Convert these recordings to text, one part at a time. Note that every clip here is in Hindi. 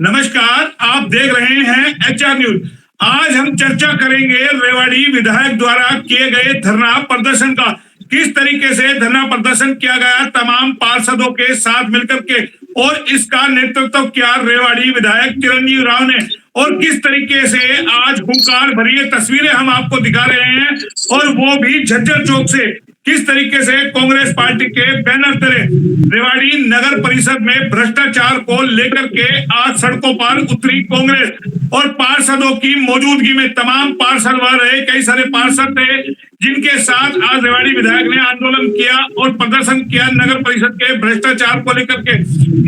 नमस्कार, आप देख रहे हैं एचआर न्यूज। आज हम चर्चा करेंगे रेवाड़ी विधायक द्वारा किए गए धरना प्रदर्शन का। किस तरीके से धरना प्रदर्शन किया गया तमाम पार्षदों के साथ मिलकर के, और इसका नेतृत्व किया रेवाड़ी विधायक चिरंजीव राव ने, और किस तरीके से आज हुंकार भरी ये तस्वीरें हम आपको दिखा रहे हैं, और वो भी झज्जर चौक से। किस तरीके से कांग्रेस पार्टी के बैनर तले रेवाड़ी नगर परिषद में भ्रष्टाचार को लेकर के आज सड़कों पर उतरी कांग्रेस, और पार्षदों की मौजूदगी में तमाम पार्षद वह रहे, कई सारे पार्षद थे जिनके साथ आज रेवाड़ी विधायक ने आंदोलन किया और प्रदर्शन किया नगर परिषद के भ्रष्टाचार को लेकर के।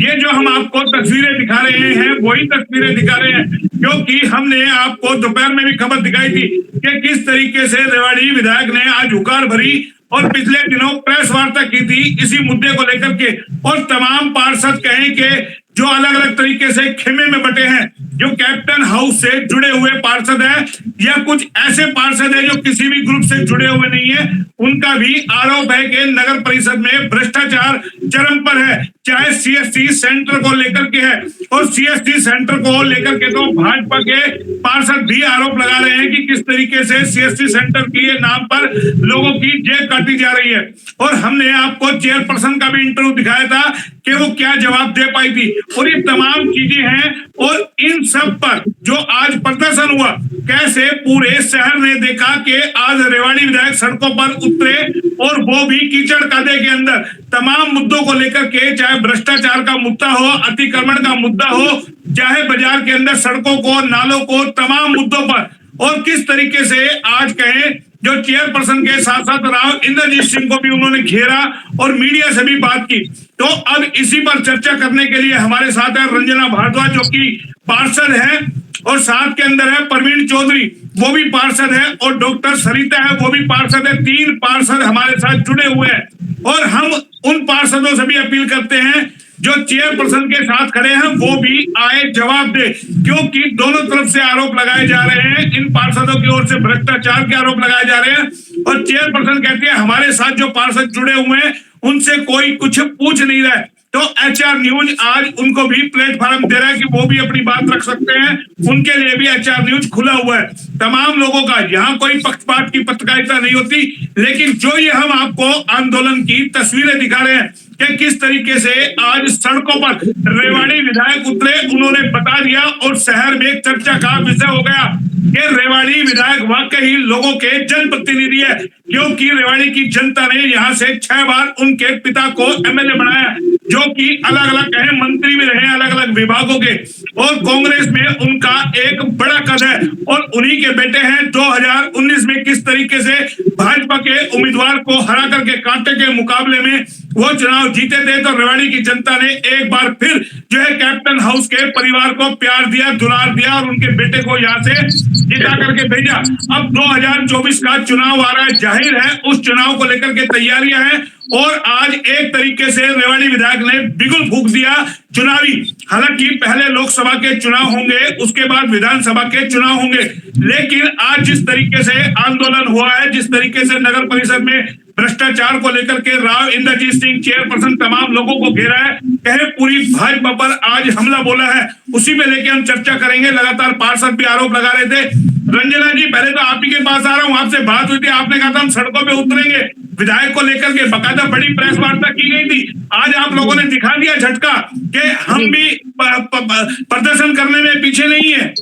ये जो हम आपको तस्वीरें दिखा रहे हैं वही तस्वीरें दिखा रहे हैं, क्योंकि हमने आपको दोपहर में भी खबर दिखाई थी कि किस तरीके से रेवाड़ी विधायक ने आज हुंकार भरी और पिछले दिनों प्रेस वार्ता की थी इसी मुद्दे को लेकर के। और तमाम पार्षद कहें कि जो अलग अलग तरीके से खेमे में बटे हैं, जो कैप्टन हाउस से जुड़े हुए पार्षद हैं या कुछ ऐसे पार्षद हैं जो किसी भी ग्रुप से जुड़े हुए नहीं है, उनका भी आरोप है कि नगर परिषद में भ्रष्टाचार चरम पर है। चाहे सीएससी सेंटर को लेकर के है, और सीएससी सेंटर को लेकर के तो भाजपा के पार्षद भी आरोप लगा रहे हैं कि किस तरीके से सीएससी सेंटर के नाम पर लोगों की जेब काटी जा रही है। और हमने आपको चेयरपर्सन का भी इंटरव्यू दिखाया था कि वो क्या जवाब दे पाई थी, और ये तमाम चीजें हैं। और इन सब पर जो आज प्रदर्शन हुआ, कैसे पूरे शहर ने देखा कि आज रेवाड़ी विधायक सड़कों पर उतरे, और वो भी कीचड़ कादे के अंदर तमाम मुद्दों को लेकर के, चाहे भ्रष्टाचार का मुद्दा हो, अतिक्रमण का मुद्दा हो, चाहे बाजार के अंदर सड़कों को, नालों को, तमाम मुद्दों पर। और किस तरीके से आज कहें जो चेयरपर्सन के साथ साथ राव इंद्रजीत सिंह को भी उन्होंने घेरा और मीडिया से भी बात की। तो अब इसी पर चर्चा करने के लिए हमारे साथ है रंजना भारद्वाज, जो कि पार्षद है, और साथ के अंदर है प्रवीण चौधरी, वो भी पार्षद है, और डॉक्टर सरिता है, वो भी पार्षद है। 3 पार्षद हमारे साथ जुड़े हुए हैं, और हम उन पार्षदों से भी अपील करते हैं जो चेयरपर्सन के साथ खड़े हैं वो भी आए जवाब दे, क्योंकि दोनों तरफ से आरोप लगाए जा रहे हैं। इन पार्षदों की ओर से भ्रष्टाचार के आरोप लगाए जा रहे हैं, और चेयरपर्सन कहती है हमारे साथ जो पार्षद जुड़े हुए हैं उनसे कोई कुछ पूछ नहीं रहा है। तो एचआर न्यूज आज उनको भी प्लेटफॉर्म दे रहा है कि वो भी अपनी बात रख सकते हैं। उनके लिए भी एचआर न्यूज खुला हुआ है तमाम लोगों का। यहाँ कोई पक्षपात की पत्रकारिता नहीं होती, लेकिन जो ये हम आपको आंदोलन की तस्वीरें दिखा रहे हैं कि किस तरीके से आज सड़कों पर रेवाड़ी विधायक उतरे, उन्होंने बता दिया, और शहर में चर्चा का विषय हो गया कि रेवाड़ी विधायक वाकई लोगों के जनप्रतिनिधि है, क्योंकि रेवाड़ी की जनता ने यहाँ से 6 बार उनके पिता को एमएलए बनाया, जो कि अलग अलग कहे मंत्री भी रहे अलग अलग विभागों के, और कांग्रेस में उनका एक बड़ा कद है। और उन्हीं के बेटे हैं 2019 में किस तरीके से भाजपा के उम्मीदवार को हरा करके कांटे के मुकाबले में वो चुनाव जीते थे। तो रेवाड़ी की जनता ने एक बार फिर जो है कैप्टन हाउस के परिवार को प्यार दिया, दुलार दिया, और उनके बेटे को यहाँ से जिता करके भेजा। अब 2024 का चुनाव आ रहा है, जाहिर है उस चुनाव को लेकर के तैयारियां हैं, और आज एक तरीके से रेवाड़ी विधायक ने बिगुल फूंक दिया चुनावी। हालांकि पहले लोकसभा के चुनाव होंगे, उसके बाद विधानसभा के चुनाव होंगे, लेकिन आज जिस तरीके से आंदोलन हुआ है, जिस तरीके से नगर परिषद में भ्रष्टाचार को लेकर के राव इंद्रजीत सिंह चेयरपर्सन तमाम लोगों को घेरा है, कहे पूरी भाजपा पर आज हमला बोला है, उसी पे लेके हम चर्चा करेंगे। लगातार पार्षद भी आरोप लगा रहे थे। रंजना जी, पहले तो आप ही के पास आ रहा हूँ, आपसे बात हुई थी, आपने कहा था हम सड़कों पे उतरेंगे विधायक को लेकर के, बकायदा बड़ी प्रेस वार्ता की गई थी। आज आप लोगों ने दिखा दिया झटका कि हम भी प्रदर्शन करने में पीछे नहीं है।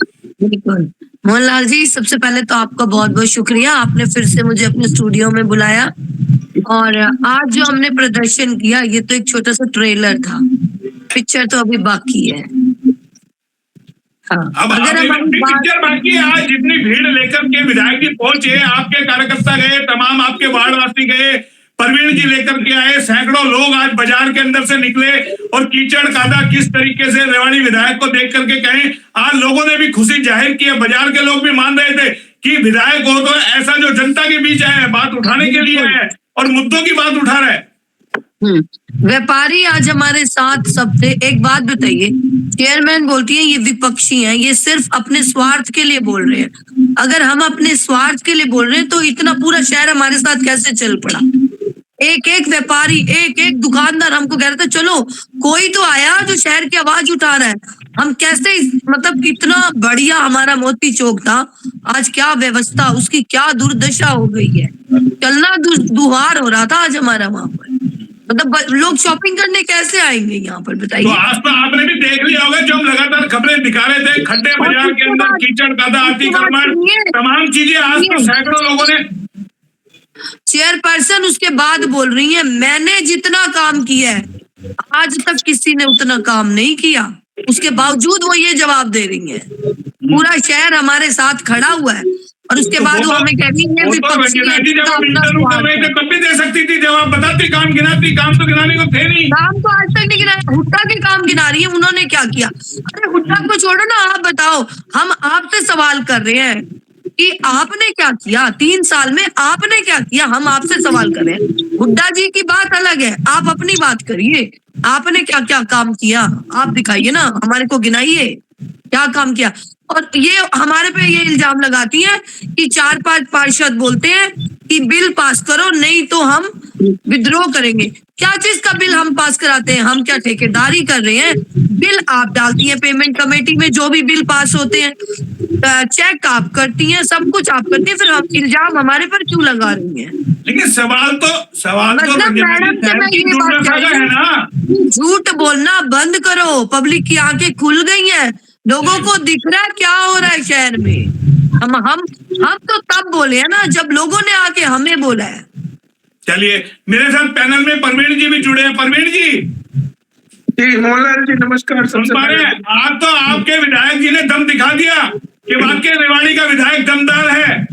बिल्कुल मोहनलाल जी, सबसे पहले तो आपका बहुत बहुत शुक्रिया, आपने फिर से मुझे अपने स्टूडियो में बुलाया। और आज जो हमने प्रदर्शन किया ये तो एक छोटा सा ट्रेलर था, पिक्चर तो अभी बाकी है। हाँ, अब अगर पिक्चर बाकी है। आज जितनी भीड़ लेकर के विधायक जी पहुंचे, आपके कार्यकर्ता गए, तमाम आपके वार्डवासी गए, प्रवीण जी लेकर के आए, सैकड़ों लोग आज बाजार के अंदर से निकले, और कीचड़ कादा किस तरीके से रेवाड़ी विधायक को देख करके कहें, आज लोगों ने भी खुशी जाहिर की है। बाजार के लोग भी मान रहे थे कि विधायक हो तो ऐसा जो जनता के बीच आया है, बात उठाने के लिए है, और मुद्दों की बात उठा रहा है। व्यापारी आज हमारे साथ सब थे। एक बात बताइए, चेयरमैन बोलती है ये विपक्षी हैं, ये सिर्फ अपने स्वार्थ के लिए बोल रहे हैं। अगर हम अपने स्वार्थ के लिए बोल रहे हैं तो इतना पूरा शहर हमारे साथ कैसे चल पड़ा? एक एक व्यापारी, एक एक दुकानदार हमको कह रहा था चलो कोई तो आया जो शहर की आवाज उठा रहा है। हम कैसे मतलब इतना बढ़िया हमारा मोती चौक था, आज क्या व्यवस्था, उसकी क्या दुर्दशा हो गई है। चलना दुहार हो रहा था आज हमारा वहां पर। मतलब लोग शॉपिंग करने कैसे आएंगे यहाँ पर तो बताइए। आज तो आपने भी देख लिया होगा, जो हम लगातार खबरें दिखा रहे थे, खड्डे और बाजार के उसके अंदर बाद कीचड़ कादा अतिक्रमण सुनिए, तमाम चीजें, आज तो सैकड़ों लोगों ने। चेयरपर्सन उसके बाद बोल रही है मैंने जितना काम किया है आज तक किसी ने उतना काम नहीं किया, उसके बावजूद वो ये जवाब दे रही है। पूरा शहर हमारे साथ खड़ा हुआ है और उसके तो बाद वो हमें कह रही है वो तो विपक्षी है, रंजना जी जब इनका हम अपना इंटरव्यू कर स्वार्थ रहे है। थे तब भी दे सकती थी जवाब, बताती, काम गिनाती, काम तो गिनाने को थे नहीं। काम तो आज तक नहीं गिनाया, हुड्डा के काम गिना रही है, उन्होंने क्या किया। अरे हुड्डा को छोड़ो ना, आप बताओ, हम आपसे सवाल कर रहे हैं कि आपने क्या किया 3 साल में, आपने क्या किया, हम आपसे सवाल कर रहे हैं। हुड्डा जी की बात अलग है, आप अपनी बात करिए, आपने क्या क्या काम किया आप दिखाइए ना, हमारे को गिनाइए क्या काम किया। और ये हमारे पे ये इल्जाम लगाती है कि 4-5 पार्षद बोलते हैं कि बिल पास करो नहीं तो हम विद्रोह करेंगे। क्या चीज का बिल हम पास कराते हैं, हम क्या ठेकेदारी कर रहे हैं। बिल आप डालती हैं पेमेंट कमेटी में, जो भी बिल पास होते हैं चेक आप करती हैं, सब कुछ आप करती हैं, फिर हम इल्जाम हमारे पर क्यों लगा रही हैं। लेकिन सवाल तो मतलब रंजना जी मैडम से शहर मैं की ये बात दुर्दशा कह का रही है हूँ, ना। झूठ बोलना बंद करो, पब्लिक की आंखें खुल गई हैं, लोगों को दिख रहा है क्या हो रहा है शहर में। हम तो तब बोले हैं ना जब लोगों ने आके हमें बोला है। चलिए, मेरे साथ पैनल में परवीन जी भी जुड़े हैं। परवीन जी मोहनलाल जी नमस्कार। सुन पा रहे हैं? आज तो आपके विधायक जी ने दम दिखा दिया कि वाकई रेवाड़ी का विधायक दमदार है।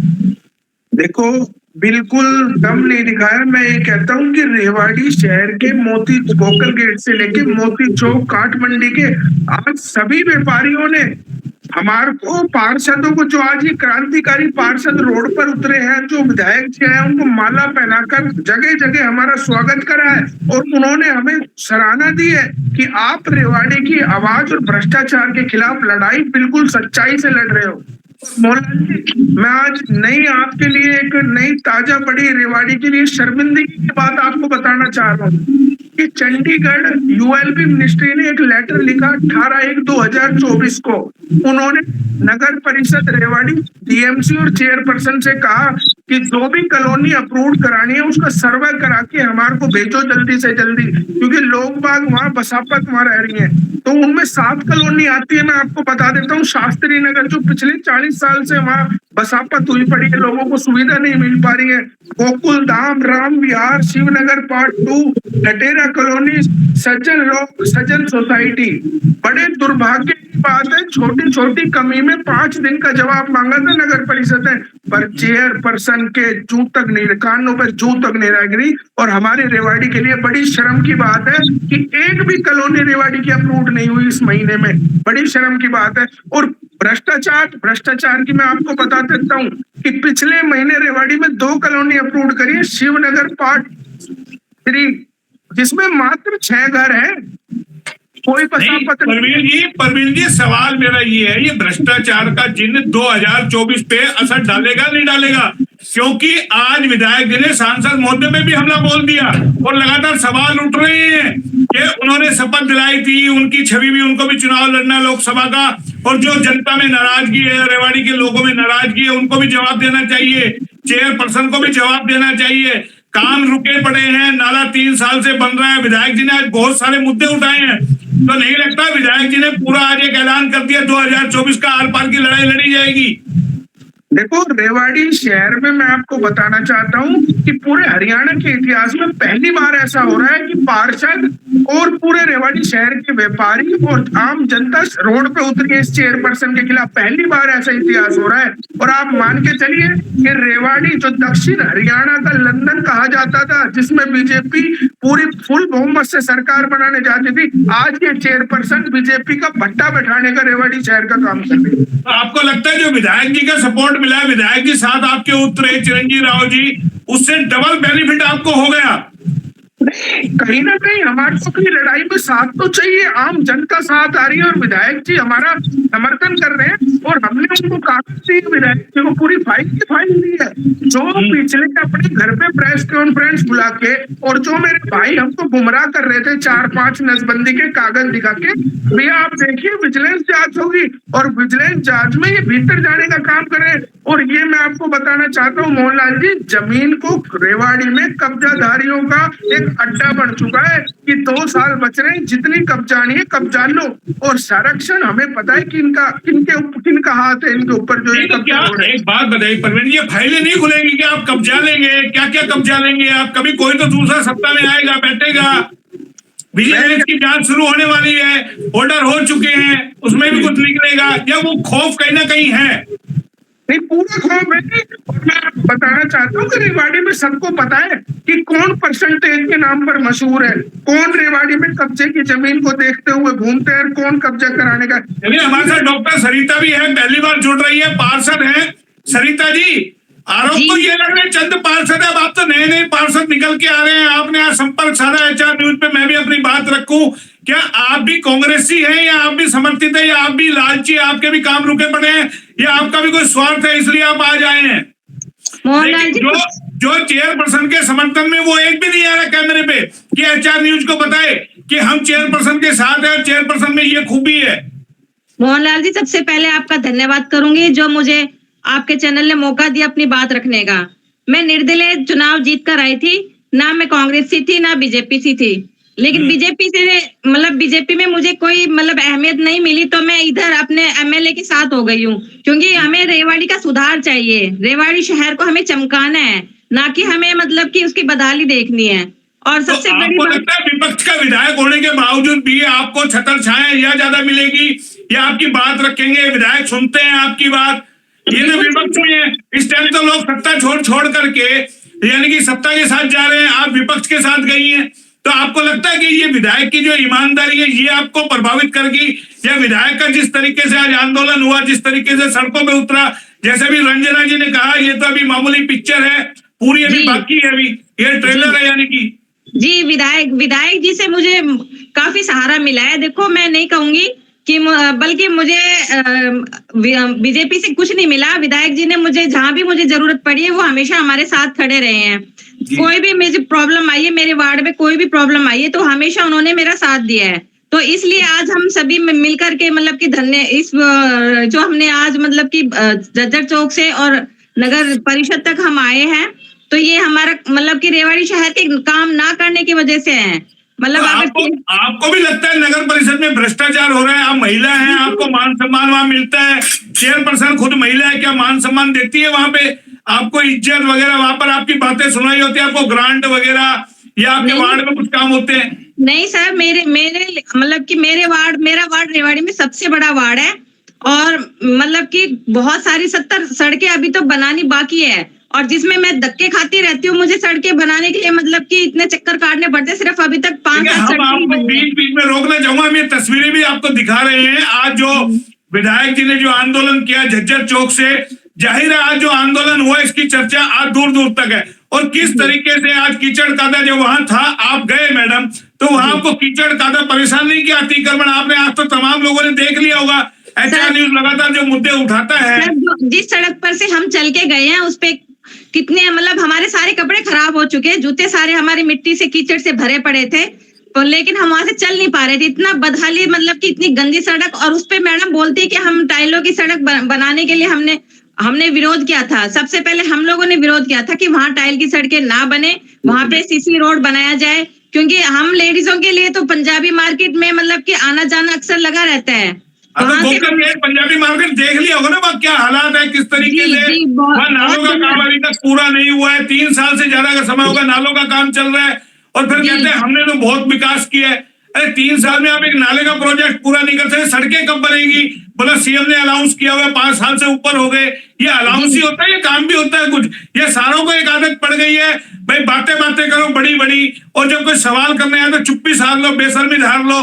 देखो, बिल्कुल दम नहीं दिखाया। मैं ये कहता हूँ कि रेवाड़ी शहर के मोती गोकल गेट से लेके मोती चौक काट मंडी के आज सभी व्यापारियों ने हमारे को, पार्षदों को, जो आज ये क्रांतिकारी पार्षद रोड पर उतरे हैं, जो विधायक जी हैं, उनको माला पहनाकर जगह जगह हमारा स्वागत करा है और उन्होंने हमें सराहना दी है कि आप रेवाड़ी की आवाज और भ्रष्टाचार के खिलाफ लड़ाई बिल्कुल सच्चाई से लड़ रहे हो। मोहनलाल जी, मैं आज नई आपके लिए एक नई ताजा बड़ी रेवाड़ी के लिए शर्मिंदगी की बात आपको बताना चाह रहा हूँ कि चंडीगढ़ यूएलबी मिनिस्ट्री ने एक लेटर लिखा 18/1/2024 को। उन्होंने नगर परिषद रेवाड़ी डीएमसी और चेयरपर्सन से कहा कि जो भी कॉलोनी अप्रूव करानी है उसका सर्वे करा के हमारे को भेजो जल्दी से जल्दी, क्योंकि लोग बाग वहां बसापत वहां रह रही हैं। तो उनमें 7 कॉलोनी आती है। मैं आपको बता देता हूँ, शास्त्री नगर जो पिछले 40 साल से वहां बसापत हुई पड़ी है, लोगों को सुविधा नहीं मिल पा रही है। गोकुल धाम, राम विहार, शिवनगर पार्ट 2, हटेरा कॉलोनी, सज्जन सोसाइटी। बड़े दुर्भाग्य की बात है, छोटी छोटी कमी में 5 दिन का जवाब मांगा था नगर परिषद ने, पर चेयरपर्सन के जू तक नहीं, कानों पर जू तक नहीं रह गिरी। और हमारे रेवाड़ी के लिए बड़ी शर्म की बात है कि एक भी कॉलोनी रेवाड़ी की अप्रूव नहीं हुई इस महीने में, बड़ी शर्म की बात है। और भ्रष्टाचार की मैं आपको बता देता हूँ कि पिछले महीने रेवाड़ी में 2 कॉलोनी अप्रूव करी है, शिवनगर पार्ट 3, जिसमें मात्र 6 घर हैं। कोई परवीन जी सवाल मेरा ये है, ये भ्रष्टाचार का चिन्ह 2024 पे असर डालेगा नहीं डालेगा? क्योंकि आज विधायक जी ने सांसद महोदय में भी हमला बोल दिया और लगातार सवाल उठ रहे हैं कि उन्होंने शपथ दिलाई थी, उनकी छवि भी, उनको भी चुनाव लड़ना लोकसभा का, और जो जनता में नाराजगी है, रेवाड़ी के लोगों में नाराजगी है, उनको भी जवाब देना चाहिए, चेयरपर्सन को भी जवाब देना चाहिए। काम रुके पड़े हैं, नाला 3 साल से बन रहा है, विधायक जी ने आज बहुत सारे मुद्दे उठाए हैं, तो नहीं लगता विधायक जी ने पूरा आज एक ऐलान कर दिया 2024 का आर पार की लड़ाई लड़ी जाएगी? देखो, रेवाड़ी शहर में मैं आपको बताना चाहता हूँ कि पूरे हरियाणा के इतिहास में पहली बार ऐसा हो रहा है कि पार्षद और पूरे रेवाड़ी शहर के व्यापारी और आम जनता रोड पे उतरी है इस चेयरपर्सन के खिलाफ। पहली बार ऐसा इतिहास हो रहा है। और आप मान के चलिए कि रेवाड़ी, जो दक्षिण हरियाणा का लंदन कहा जाता था, जिसमें बीजेपी पूरी फुल बहुमत से सरकार बनाने जाती थी, आज ये चेयरपर्सन बीजेपी का भट्टा बैठाने का रेवाड़ी शहर का काम कर रही है। आपको लगता है जो विधायक जी का सपोर्ट मिला, विधायक जी साथ आपके उतरे, चिरंजीव राव जी, उससे डबल बेनिफिट आपको हो गया? कहीं ना कहीं हमारे को अपनी लड़ाई में साथ तो चाहिए, आम जनता साथ आ रही है और विधायक जी हमारा समर्थन कर रहे हैं और हमने उनको कागज दिए, विधायक जी को पूरी फाइल की फाइल दी है। जो पिछले अपने घर पे प्रेस कॉन्फ्रेंस बुला के और जो मेरे भाई हमको गुमराह कर रहे थे 4-5 नसबंदी के कागज दिखा के, भैया आप देखिए विजिलेंस जांच होगी और विजिलेंस जांच में ये भीतर जाने का काम करें। और ये मैं आपको बताना चाहता हूँ मोहनलाल जी, जमीन को रेवाड़ी में कब्जाधारियों का एक अड्डा बन चुका है कि 2 साल बच रहे हैं, जितनी कब्जानी है कब्जा लो। और संरक्षण हमें पता है कि किनका हाथ है इनके ऊपर जो तो क्या एक बात बताइए परवीन, ये फाइलें नहीं खुलेंगी क्या? आप कब्जा लेंगे, क्या क्या कब्जा लेंगे आप? कभी कोई तो दूसरा सत्ता में आएगा, बैठेगा, विजिलेंस की जांच शुरू होने वाली है, ऑर्डर हो चुके हैं, उसमें भी कुछ निकलेगा, या वो खौफ कहीं ना कहीं है? नहीं, पूरा खौफ है। और मैं बताना चाहता हूँ कि रेवाड़ी में सबको पता है कि कौन परसेंटेज के नाम पर मशहूर है, कौन रेवाड़ी में कब्जे की जमीन को देखते हुए घूमते हैं, कौन कब्जा कराने का। हमारे साथ डॉक्टर सरिता भी है, पहली बार जुड़ रही है, पार्षद है। सरिता जी, आरोप तो ये लग रहे हैं चंद पार्षद है, अब आप तो नए नए पार्षद निकल के आ रहे हैं। आपने आज संपर्क साधा HR न्यूज पे, मैं भी अपनी बात रखूं, क्या आप भी कांग्रेसी हैं या आप भी समर्थित है या आप भी लालची, आपके भी काम रुके पड़े हैं या आपका भी कोई स्वार्थ है इसलिए आप आज आए हैं? जो चेयरपर्सन के समर्थन में वो एक भी नहीं आ रहा कैमरे पे कि HR न्यूज को बताए कि हम चेयरपर्सन के साथ है और चेयरपर्सन में ये खूबी है। मोहनलाल जी, सबसे पहले आपका धन्यवाद करूंगी जो मुझे आपके चैनल ने मौका दिया अपनी बात रखने का। मैं निर्दलीय चुनाव जीत कर आई थी, ना मैं कांग्रेस सी थी ना बीजेपी सी थी, लेकिन बीजेपी से बीजेपी में मुझे कोई अहमियत नहीं मिली, तो मैं इधर अपने MLA के साथ हो गई हूँ, क्योंकि हमें रेवाड़ी का सुधार चाहिए। रेवाड़ी शहर को हमें चमकाना है, ना कि हमें कि उसकी बदहाली देखनी है। और सबसे बड़ी बात, लगता है विपक्ष का विधायक होने के बावजूद भी आपको छतर छाया या ज्यादा मिलेगी, या आपकी बात रखेंगे, विधायक सुनते हैं आपकी बात? ये तो विपक्ष में है। इस टाइम तो लोग सत्ता छोड़ करके यानी कि सत्ता के साथ जा रहे हैं, आप विपक्ष के साथ गई हैं, तो आपको लगता है कि ये विधायक की जो ईमानदारी है ये आपको प्रभावित करेगी, या विधायक का जिस तरीके से आज आंदोलन हुआ, जिस तरीके से सड़कों पे उतरा, जैसे भी रंजना जी ने कहा, ये तो अभी मामूली पिक्चर है, पूरी अभी बाकी है, अभी ये ट्रेलर है यानी कि। जी, विधायक जी से मुझे काफी सहारा मिला है। देखो, मैं नहीं कहूंगी कि बल्कि मुझे बीजेपी से कुछ नहीं मिला। विधायक जी ने मुझे जहां भी मुझे जरूरत पड़ी है वो हमेशा हमारे साथ खड़े रहे हैं। कोई भी मुझे प्रॉब्लम आई है, मेरे वार्ड में कोई भी प्रॉब्लम आई है, तो हमेशा उन्होंने मेरा साथ दिया है। तो इसलिए आज हम सभी मिलकर के जो हमने आज कि जज्जर चौक से और नगर परिषद तक हम आए हैं, तो ये हमारा कि रेवाड़ी शहर के काम ना करने की वजह से है। आपको भी लगता है नगर परिषद में भ्रष्टाचार हो रहा है? आप महिला हैं, आपको मान सम्मान वहां मिलता है, चेयरपर्सन खुद महिला है, क्या मान सम्मान देती है वहां पे? आपको इज्जत वगैरह, वहां पर आपकी बातें सुनाई होती है, आपको ग्रांट वगैरह, या आपके वार्ड में कुछ काम होते हैं? नहीं सर, मेरा वार्ड रेवाड़ी में सबसे बड़ा वार्ड है, और कि बहुत सारी 70 सड़कें अभी तो बनानी बाकी है, और जिसमें मैं धक्के खाती रहती हूँ। मुझे सड़कें बनाने के लिए कि इतने चक्कर काटने पड़ते, सिर्फ अभी तक 5-7 सड़कें। बीच में रोकना चाहूंगा, हम ये तस्वीरें भी आपको दिखा रहे हैं। आज जो विधायक जी ने जो आंदोलन किया झज्जर चौक से, जाहिर है आज जो आंदोलन हुआ इसकी चर्चा आज दूर दूर तक है, और किस तरीके से आज कीचड़ कादा जो वहां था, आप गए मैडम, तो वहां आपको कीचड़ कादा परेशान नहीं किया? अतिक्रमण आपने आज तो तमाम लोगों ने देख लिया होगा, HR न्यूज लगातार जो मुद्दे उठाता है। जिस सड़क पर से हम चल के गए हैं उस पे कितने हमारे सारे कपड़े खराब हो चुके हैं, जूते सारे हमारी मिट्टी से कीचड़ से भरे पड़े थे, लेकिन हम वहां से चल नहीं पा रहे थे। इतना बदहाली कि इतनी गंदी सड़क, और उस पे मैडम बोलती है कि हम टाइलों की सड़क बनाने के लिए हमने विरोध किया था। सबसे पहले हम लोगों ने विरोध किया था कि वहां टाइल की सड़कें ना बने, वहां पे CC रोड बनाया जाए, क्योंकि हम लेडीजों के लिए तो पंजाबी मार्केट में कि आना जाना अक्सर लगा रहता है। पंजाबी मार्केट देख लिया होगा ना वहाँ क्या हालात है, किस तरीके से वहाँ नालों का काम अभी तक पूरा नहीं हुआ है, 3 साल से ज्यादा का समय होगा नालों का काम चल रहा है, और फिर कहते हैं हमने तो बहुत विकास किया है। अरे 3 साल में आप एक नाले का प्रोजेक्ट पूरा नहीं कर सकते, सड़कें कब बनेगी? बोला CM ने अलाउंस किया हुआ, 5 साल से ऊपर हो गए। ये अलाउंस ही होता है, ये काम भी होता है कुछ? ये सारों को एक आदत पड़ गई है भाई, बातें करो बड़ी बड़ी, और जब कोई सवाल करने आए तो चुप्पी साध लो, बेशर्मी धार लो।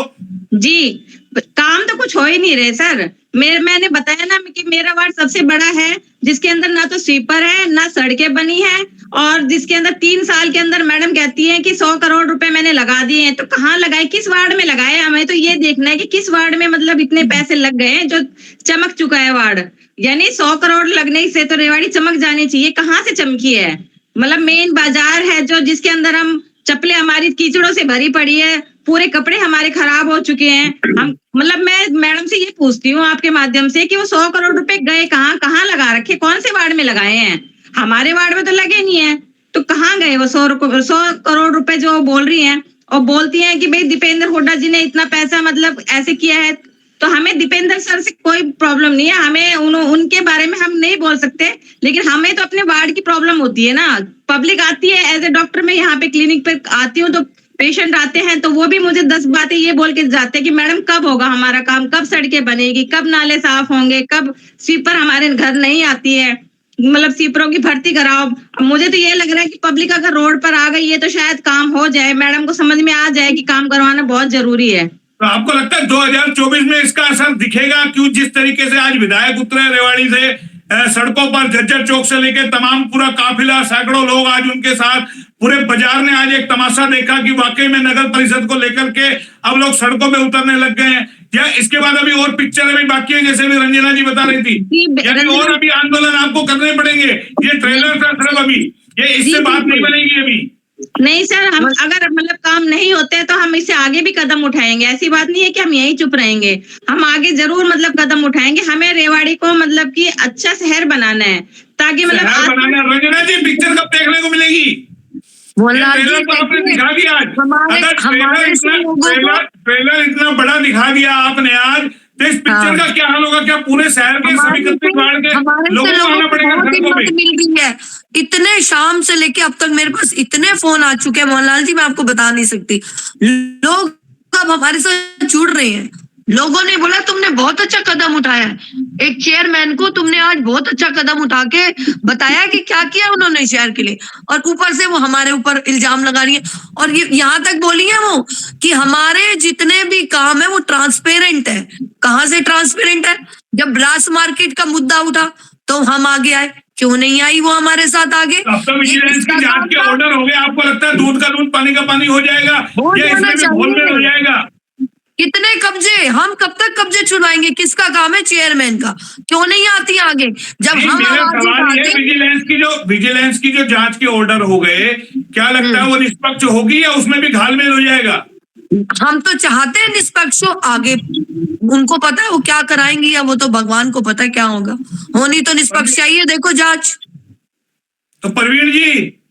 जी, काम तो कुछ हो ही नहीं रहे सर। मैंने बताया ना कि मेरा वार्ड सबसे बड़ा है, जिसके अंदर ना तो स्वीपर है, ना सड़कें बनी है, और जिसके अंदर 3 साल के अंदर मैडम कहती है कि 100 करोड़ रुपए मैंने लगा दिए हैं। तो कहाँ लगाए, किस वार्ड में लगाए? हमें तो ये देखना है कि किस वार्ड में मतलब इतने पैसे लग गए हैं जो चमक चुका है वार्ड। यानी 100 करोड़ लगने से तो रेवाड़ी चमक जानी चाहिए, कहाँ से चमकी है? मतलब मेन बाजार है जो, जिसके अंदर हम चप्पलें हमारी कीचड़ों से भरी पड़ी है, पूरे कपड़े हमारे खराब हो चुके हैं। हम मतलब मैं मैडम से ये पूछती हूँ आपके माध्यम से कि वो 100 करोड़ रुपए गए कहाँ, कहाँ लगा रखे, कौन से वार्ड में लगाए हैं? हमारे वार्ड में तो लगे नहीं है, तो कहाँ गए वो 100 करोड़ रुपए जो बोल रही हैं? और बोलती हैं कि भाई दीपेंद्र हुड्डा जी ने इतना पैसा मतलब ऐसे किया है। तो हमें दीपेंद्र सर से कोई प्रॉब्लम नहीं है, हमें उनके बारे में हम नहीं बोल सकते, लेकिन हमें तो अपने वार्ड की प्रॉब्लम होती है ना। पब्लिक आती है, एज ए डॉक्टर मैं यहाँ पे क्लिनिक पे आती हूँ, तो पेशेंट आते हैं तो वो भी मुझे 10 बातें ये बोल के जाते हैं कि मैडम कब होगा हमारा काम, कब सड़कें बनेगी, कब नाले साफ होंगे, कब स्वीपर हमारे घर नहीं आती है, मतलब स्वीपरों की भर्ती कराओ। मुझे तो ये लग रहा है कि पब्लिक अगर रोड पर आ गई है तो शायद काम हो जाए, मैडम को समझ में आ जाए कि काम करवाना बहुत जरूरी है। तो आपको लगता है 2024 में इसका असर दिखेगा? क्यों जिस तरीके से आज विधायक उतरे रेवाड़ी से सड़कों पर, झज्जर चौक से लेकर तमाम पूरा काफिला, सैकड़ों लोग आज उनके साथ, पूरे बाजार ने आज एक तमाशा देखा कि वाकई में नगर परिषद को लेकर के अब लोग सड़कों पे उतरने लग गए हैं। या इसके बाद अभी और पिक्चर अभी बाकी है, जैसे भी रंजना जी बता रही थी, यानी और अभी आंदोलन आपको करने पड़ेंगे? ये ट्रेलर था सिर्फ अभी, ये इससे बात नहीं बनेगी अभी। नहीं सर, हम अगर मतलब काम नहीं होते तो हम इससे आगे भी कदम उठाएंगे। ऐसी बात नहीं है कि हम यहीं चुप रहेंगे, हम आगे जरूर मतलब कदम उठाएंगे। हमें रेवाड़ी को मतलब कि अच्छा शहर बनाना है, ताकि मतलब रंजना जी पिक्चर कब देखने को मिलेगी? ट्रेलर तो आपने दिखा दिया आज, अगर ट्रेलर इतना बड़ा दिखा दिया आपने आज, तो इस पिक्चर का क्या हाल होगा? क्या पूरे शहर के सभी वार्ड के लोगों को आना पड़ेगा सड़कों पे? मिल रही है इतने, शाम से लेके अब तक मेरे पास इतने फोन आ चुके हैं मोहनलाल जी, मैं आपको बता नहीं सकती। लोग अब हमारे साथ जुड़ रहे हैं, लोगों ने बोला तुमने बहुत अच्छा कदम उठाया है, एक चेयरमैन को तुमने आज बहुत अच्छा कदम उठा के बताया कि क्या किया उन्होंने शहर के लिए, और ऊपर से वो हमारे ऊपर इल्जाम लगा रही है। और ये यहाँ तक बोली है वो कि हमारे जितने भी काम है वो ट्रांसपेरेंट है। कहाँ से ट्रांसपेरेंट है? जब ब्रास मार्केट का मुद्दा उठा तो हम आगे आए, क्यों नहीं आई वो हमारे साथ आगे? अब तो विजिलेंस की जांच के ऑर्डर हो गए, आपको लगता है दूध का दूध पानी का पानी हो जाएगा या इसमें भी घोलमेल हो जाएगा? कितने कब्जे, हम कब तक कब्जे छुड़वाएंगे? किसका काम है? चेयरमैन का। क्यों नहीं आती आगे? जब हम विजिलेंस की जो जांच के ऑर्डर हो गए, क्या लगता है वो निष्पक्ष होगी या उसमें भी घालमेल हो जाएगा? हम तो चाहते हैं निष्पक्ष हो, आगे उनको पता है वो क्या कराएंगी, या वो तो भगवान को पता है क्या होगा। होनी तो निष्पक्ष चाहिए, देखो जांच। तो प्रवीण जी,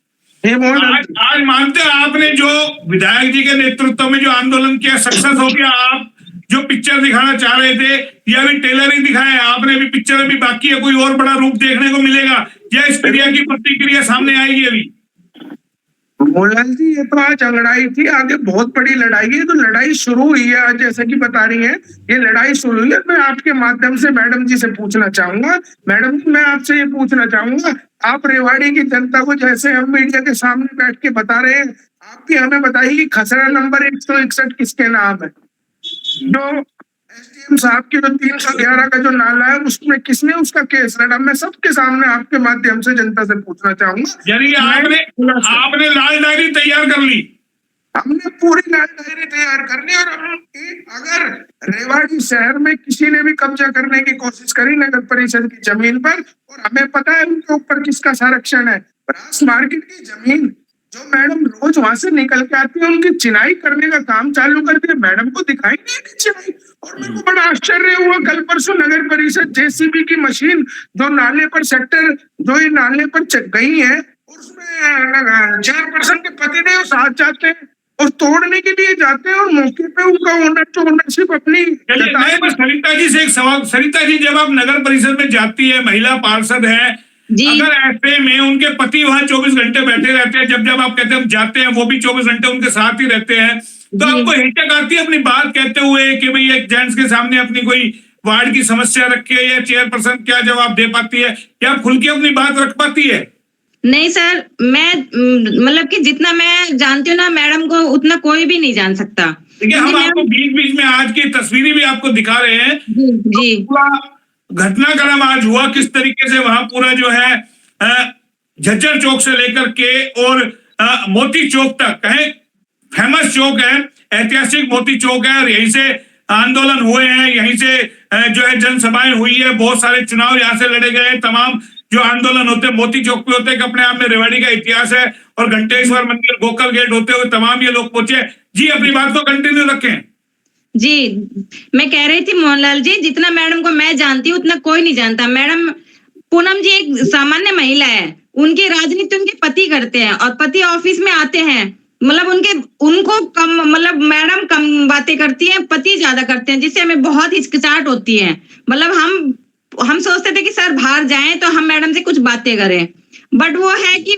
आज मानते हैं आपने जो विधायक जी के नेतृत्व में जो आंदोलन किया सक्सेस हो गया? आप जो पिक्चर दिखाना चाह रहे थे या अभी टेलर ही दिखाया आपने, अभी पिक्चर अभी बाकी है, कोई और बड़ा रूप देखने को मिलेगा या इस क्रिया की प्रतिक्रिया सामने आएगी अभी? मोहनलाल जी, ये तो आज लड़ाई थी, आगे बहुत बड़ी लड़ाई है। तो लड़ाई शुरू हुई है आज, जैसा कि बता रही है, ये लड़ाई शुरू हुई है। मैं आपके माध्यम से मैडम जी से पूछना चाहूंगा, मैडम जी मैं आपसे ये पूछना चाहूंगा, आप रेवाड़ी की जनता को जैसे हम मीडिया के सामने बैठ के बता रहे हैं, आप भी हमें बताइए कि खसरा नंबर 161 किसके नाम है? जो एसडीएम साहब की जो 311 का जो नाला है उसमें किसने उसका केस लड़ा? मैं सबके सामने आपके माध्यम से जनता से पूछना चाहूंगा। यानी कि आपने लाल डायरी तैयार कर ली? हमने पूरी लाल डायरी तैयार कर ली, और अगर रेवाड़ी शहर में किसी ने भी कब्जा करने की कोशिश करी नगर परिषद की जमीन पर, और हमें पता है उनके ऊपर किसका संरक्षण है, ब्रास मार्केट की जमीन जो मैडम रोज वहां से निकल के आती है, उनकी चिनाई करने का काम चालू कर दिया। मैडम को दिखाई नहीं दी चिनाई, और मेरे को बड़ा आश्चर्य हुआ कल परसों नगर परिषद जेसीबी की मशीन जो नाले पर सेक्टर जो ये नाले पर गई है, उसमें चेयरपर्सन के पतिदेव साथ जाते हैं और तोड़ने के लिए जाते हैं, और मौके पे उनका ओनरशिप अपनी। सरिता जी से एक सवाल, सरिता जी जब आप नगर परिषद में जाती है, महिला पार्षद है, अगर ऐसे में उनके पति वहां 24 घंटे बैठे रहते हैं, जब आप कहते हैं जाते हैं वो भी 24 घंटे उनके साथ ही रहते हैं, तो आपको हिचक आती है अपनी बात कहते हुए कि भाई एक जेंट्स के सामने अपनी कोई वार्ड की समस्या रखे, या चेयरपर्सन क्या जवाब दे पाती है, क्या आप खुल के अपनी बात रख पाती है? नहीं सर, मैं मतलब कि जितना मैं जानती हूँ ना मैडम को, उतना कोई भी नहीं जान सकता। देखिए हम जी, आपको बीच बीच में आज की तस्वीरें भी आपको दिखा रहे हैं। जी पूरा घटनाक्रम आज हुआ किस तरीके से वहां पूरा जो है झज्जर चौक से लेकर के और मोती चौक तक कहें फेमस चौक है, ऐतिहासिक मोती चौक है और यहीं से आंदोलन हुए हैं, यहीं से जो है जनसभाएं हुई है, बहुत सारे चुनाव यहाँ से लड़े गए। तमाम जो आंदोलन होते हैं मोती चौक पे होते हैं कि अपने आप में रेवाड़ी का इतिहास है और घंटेश्वर मंदिर गोकल गेट होते हुए तमाम ये लोग पहुंचे। जी अपनी बात को कंटिन्यू रखें। जी मैं कह रही थी मोहनलाल जी, जितना मैडम को मैं जानती हूँ उतना कोई नहीं जानता। मैडम पूनम जी एक सामान्य महिला है, उनकी राजनीति उनके पति करते हैं और पति ऑफिस में आते हैं, मतलब उनको कम, मतलब मैडम कम बातें करती हैं, पति ज्यादा करते हैं, जिससे हमें बहुत हिचकिचाहट होती है। मतलब हम सोचते थे कि सर बाहर जाएं तो हम मैडम से कुछ बातें करें, बट वो है कि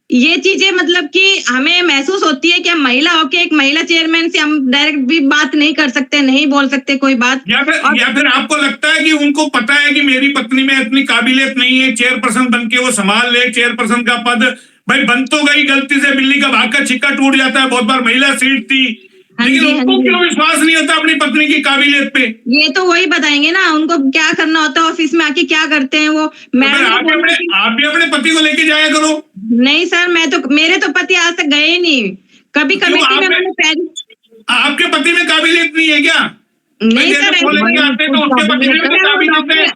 ये चीजें मतलब कि हमें महसूस होती है कि हम महिला होके एक महिला चेयरमैन से हम डायरेक्ट भी बात नहीं कर सकते, नहीं बोल सकते कोई बात। या फिर आपको लगता है कि उनको पता है कि मेरी पत्नी में इतनी काबिलियत नहीं है, चेयरपर्सन बन के वो संभाल ले चेयरपर्सन का पद। भाई बन तो गई, गलती से बिल्ली का भाग का छिक्का टूट जाता है, बहुत बार महिला सीट थी, लेकिन उनको क्यों विश्वास नहीं होता अपनी पत्नी की काबिलियत पे? ये तो वही बताएंगे ना उनको क्या करना होता है, ऑफिस में आके क्या करते हैं वो। आप भी अपने पति को लेके जाया करो। नहीं सर, मेरे तो पति आज तक गए नहीं कभी कमेटी में। आपके पति में काबिलियत नहीं है क्या? नहीं सर, तो उसके पति में काबिलियत है।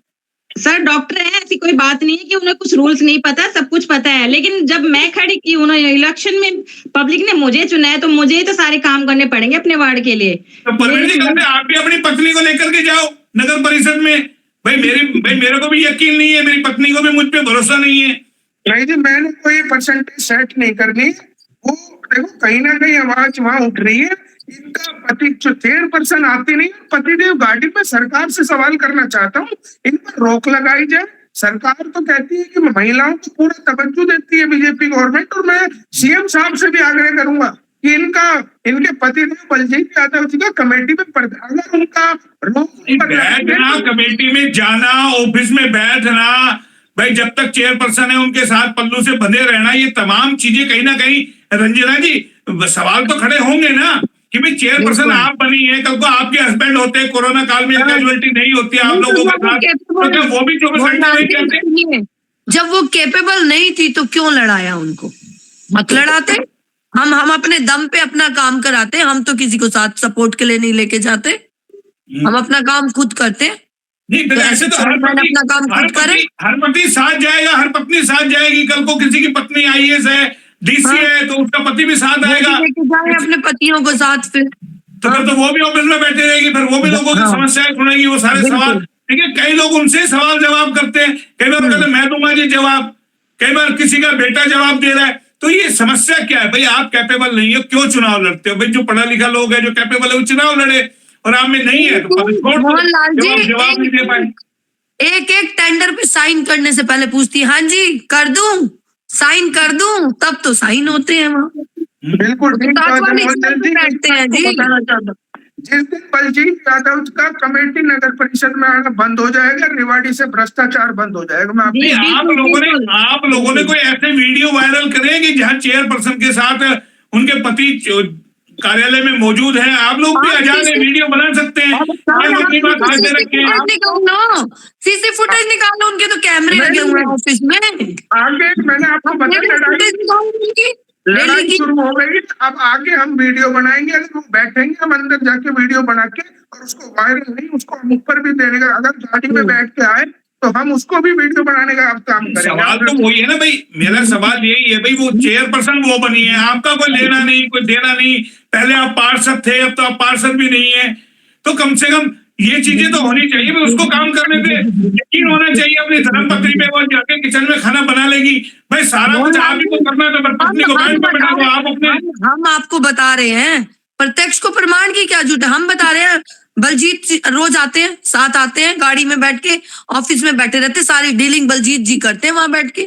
सर डॉक्टर है, ऐसी कोई बात नहीं है कि उन्हें कुछ रूल्स नहीं पता, सब कुछ पता है। लेकिन जब मैं खड़ी की, उन्होंने इलेक्शन में पब्लिक ने मुझे चुना है तो मुझे ही तो सारे काम करने पड़ेंगे अपने वार्ड के लिए। तो आप भी अपनी पत्नी को लेकर के जाओ नगर परिषद में। भाई मेरे को भी यकीन नहीं है, मेरी पत्नी को भी मुझ पे भरोसा नहीं है। नहीं जी, मैंने कोई परसेंटेज सेट नहीं करनी। वो देखो कहीं ना कहीं आवाज वहां उठ रही है, इनका पति जो चेयरपर्सन आती नहीं, पतिदेव गाड़ी पे सरकार से सवाल करना चाहता हूँ, इन पर रोक लगाई जाए। सरकार तो कहती है कि महिलाओं को पूरा तवज्जो देती है बीजेपी गवर्नमेंट, और मैं सीएम साहब से भी आग्रह करूंगा कि इनके पतिदेव बलजीत यादव जी का कमेटी में अगर उनका बैठना, कमेटी में जाना, ऑफिस में बैठना, भाई जब तक चेयरपर्सन है उनके साथ पल्लू से बंधे रहना, ये तमाम चीजें कहीं ना कहीं रंजना जी सवाल तो खड़े होंगे ना कि भाई चेयरपर्सन आप बनी है, कल को आपके हस्बैंड होते, कोरोना काल में कैजुअलिटी नहीं होती आप लोगों के साथ, तो वो भी 24 घंटे वेट करते। जब वो केपेबल नहीं थी तो क्यों लड़ाया उनको? मत लड़ाते। हम अपने दम पे अपना काम कराते, हम तो किसी को साथ सपोर्ट के लिए नहीं लेके जाते, हम अपना काम खुद करते। नहीं तो ऐसे तो हर पति साथ जाएगा, हर पत्नी साथ जाएगी। कल को किसी की पत्नी IAS है, DC है, तो उसका पति भी साथ आएगा, अपने पतियों को साथ। फिर तो वो भी ऑफिस में बैठे रहेगी, फिर वो भी लोगों की समस्याएं सुनेगी, वो सारे सवाल। ठीक है, कई लोग उनसे सवाल जवाब करते हैं, कई बार कहते मैं दूंगा जी जवाब, कई बार किसी का बेटा जवाब दे रहा है। तो ये समस्या क्या है? भाई आप कैपेबल नहीं हो, क्यों चुनाव लड़ते हो? भाई जो पढ़ा लिखा लोग है, जो कैपेबल है, वो चुनाव लड़े, और आप में नहीं है तो मोहनलाल जी जवाब नहीं दे पाए। एक टेंडर पे साइन करने से पहले पूछती, हाँ जी कर दूं, साइन कर दूं, तब तो साइन होते हैं वहाँ। बिल्कुल बैठते हैं जी। जिस दिन बलजीत यादव का कमेटी नगर परिषद में आना बंद हो जाएगा, रेवाड़ी से भ्रष्टाचार बंद हो जाएगा। मैं आप लोगों ने कोई ऐसे वीडियो वायरल करे कि जहाँ चेयरपर्सन के साथ उनके पति कार्यालय में मौजूद है? आप लोग भी आजाद है, वीडियो बना सकते हैं। सीसी फुटेज निकालो, उनके तो कैमरे लगे हुए हैं ऑफिस में। आगे मैंने आपको बताया लड़ाई शुरू हो गई, अब आगे हम वीडियो बनाएंगे। अगर वो बैठेंगे हम अंदर जाके वीडियो बना के, और उसको वायरल नहीं, उसको हम ऊपर भी देने का, अगर गाड़ी में बैठ के आए तो हम उसको भी वीडियो बनाने का अब काम करेंगे। सवाल तो वही है ना भाई, मेरा सवाल यही है भाई, वो चेयरपर्सन वो बनी है, आपका कोई लेना नहीं, कोई देना नहीं। पहले आप पार्षद थे, अब तो आप पार्षद भी नहीं है, तो कम से कम ये चीजें तो होनी चाहिए। भाई उसको काम करने पे यकीन होना चाहिए, अपनी धर्मपत्नी पे वो जाके किचन में खाना बना लेगी। भाई सारा कुछ आप ही को करना है, तो पत्नी को बैठ पे बैठा दो आप अपने। हम आपको बता रहे हैं, प्रत्यक्ष को प्रमाण की क्या झूठ है, हम बता रहे हैं। बलजीत रोज आते हैं, साथ आते हैं, गाड़ी में बैठ के ऑफिस में बैठे रहते, सारी डीलिंग बलजीत जी करते हैं वहां बैठ के।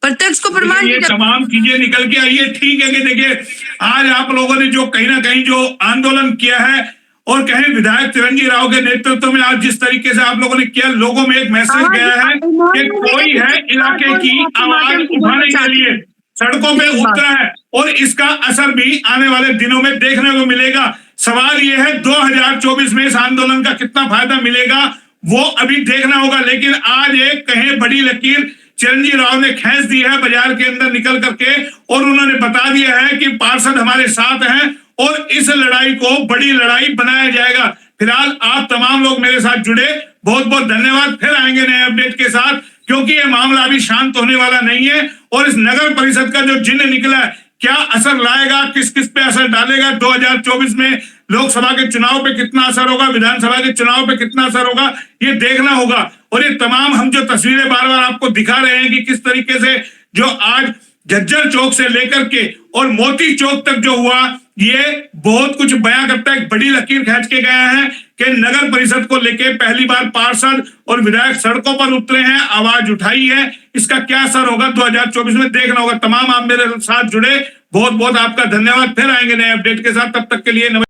प्रत्यक्ष को प्रमाण ये तमाम चीजें निकल के आई है। ठीक है कि देखिए आज आप लोगों ने जो कहीं ना कहीं जो आंदोलन किया है, और कहें विधायक चिरंजीव राव के नेतृत्व में आज जिस तरीके से आप लोगों ने किया, लोगों में एक मैसेज गया है कि कोई है इलाके की आवाज उठाने के लिए सड़कों पे उतरा है, और इसका असर भी आने वाले दिनों में देखने को मिलेगा। सवाल यह है 2024 में इस आंदोलन का कितना फायदा मिलेगा वो अभी देखना होगा। लेकिन आज एक कहीं बड़ी लकीर चिरंजीव राव ने खींच दी है बाजार के अंदर निकल करके, और उन्होंने बता दिया है कि पार्षद हमारे साथ हैं और इस लड़ाई को बड़ी लड़ाई बनाया जाएगा। फिलहाल आप तमाम लोग मेरे साथ जुड़े, बहुत बहुत धन्यवाद। फिर आएंगे नए अपडेट के साथ, क्योंकि ये मामला अभी शांत होने वाला नहीं है और इस नगर परिषद का जो जिन्न निकला है क्या असर लाएगा, किस किस पे असर डालेगा, 2024 में लोकसभा के चुनाव पे कितना असर होगा, विधानसभा के चुनाव पे कितना असर होगा, ये देखना होगा। और ये तमाम हम जो तस्वीरें बार बार आपको दिखा रहे हैं कि किस तरीके से जो आज झज्जर चौक से लेकर के और मोती चौक तक जो हुआ, ये बहुत कुछ बयां करता है। एक बड़ी लकीर खींच के गया है कि नगर परिषद को लेके पहली बार पार्षद और विधायक सड़कों पर उतरे हैं, आवाज उठाई है। इसका क्या असर होगा 2024 में देखना होगा। तमाम आप मेरे साथ जुड़े, बहुत बहुत आपका धन्यवाद। फिर आएंगे नए अपडेट के साथ, तब तक के लिए नमस्कार।